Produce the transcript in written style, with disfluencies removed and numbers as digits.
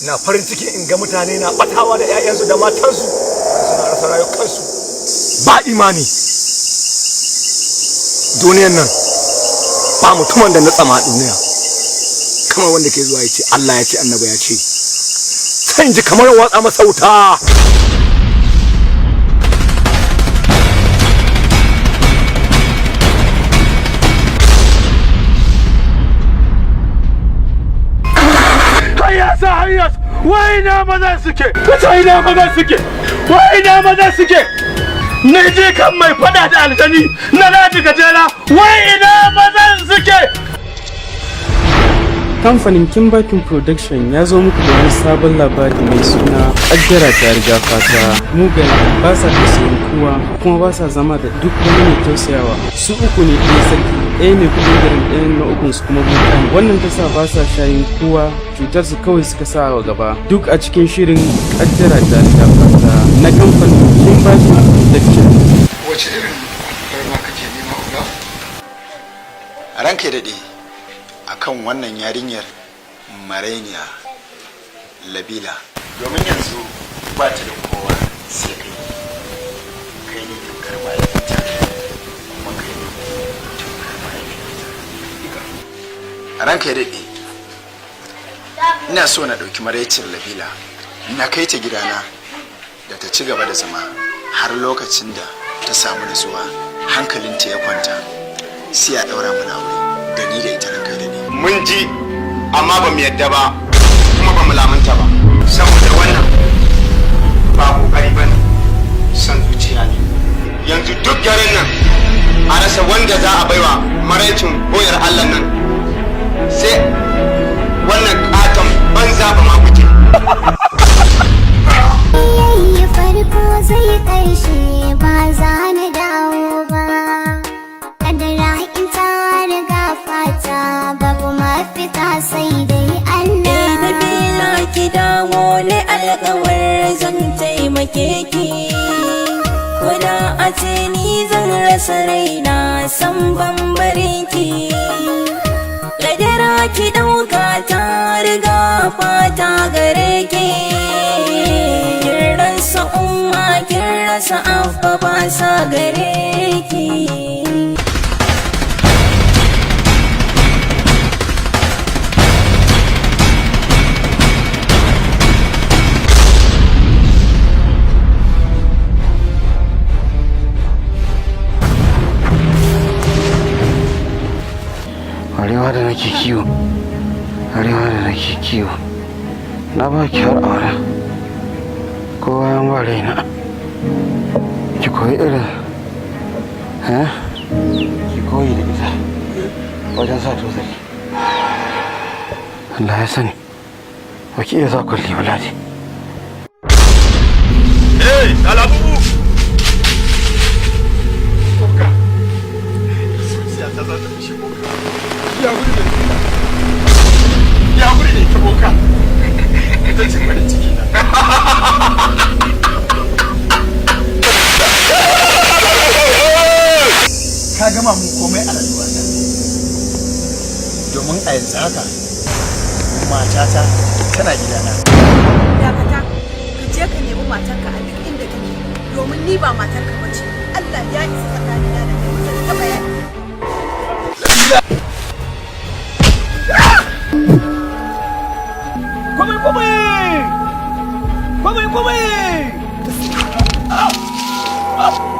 na farin ciki in ga mutane na batawa da 'ya'yansu da matansu suna rasa rayukansu ba imani. Duniyan nan ba mutumin da na tsama duniya kamar wanda ke zuwa ya ce Allah ya ce annabi ya ce, sai ji kamar watsa masa wuta. Hayyas wai na maza suke, wai na maza suke, wai na maza suke. Ne je kan mai fada da aljani na Ladi Gajera, wai ina mazan suke. Kamfanin Kimbakin Production ya zo muku da wani sabon labari mai suna Kaddara ta riga fata. Mugaye ba sa tausayin kowa kuma ba sa zama da duk wani mai tausayawa. Su uku ne ɗaya sarki, ɗaya mai kudin garin, ɗaya na ukun su kuma bukan. Wannan ta sa ba sa shayin kowa, cutar su kawai suka sa wa gaba. Duk a cikin shirin Kaddara ta riga fata na kamfanin Kimbakin Production. Wace irin alfarma kake nema uga? Ranka daɗe akan wannan yarinyar Marainiya Labila, domin yanzu ba ta da kowa sai kai ne tamkar mahaifinta kuma kai ne tamkar mahaifinta. Ranka ya daɗe, ina so na ɗauki maraicin Labila na kai ta gidana da ta ci gaba da zama har lokacin da ta samu nutsuwa hankalinta ya kwanta sai a ɗaura mana aure da ni da ita. Ranka da ni mun ji amma ba mu yadda ba kuma ba mu lamunta ba, saboda wannan ba kokari ba ne, san zuciya ne. Yanzu duk garin nan a rasa wanda za a baiwa maraicin boyar Allah nan sai wannan katon banza ba ma kuke. Yayi farko zai karshe ba za na dawo ba. Kadara in ta riga fata babu mafita sai dai Allah. Nabila ki dawo ne alƙawar zan taimake ki. Koda a ce ni zan rasa raina san bambarin ki. Kadara ki ɗauka ta riga fata gare ki. Kin rasa umma kin rasa abba ba sa gare ki. arewa da nake kiwo na ba ki har aure kowa yan ba raina ki koyi irin ki koyi da ita wajen sa tozali. Allah ya sani ba ki iya sa kulli waladi. Alabu ya wuri ne ta boka ita ce farin ciki na. Ka gama mun komai a rayuwa ta, domin a yanzu haka matata tana gidana. Dakata, ka je ka nemi matarka a duk inda take, domin ni ba matarka bace. Allah ya isa tsakanina da kai, ba ta bayani. Come on!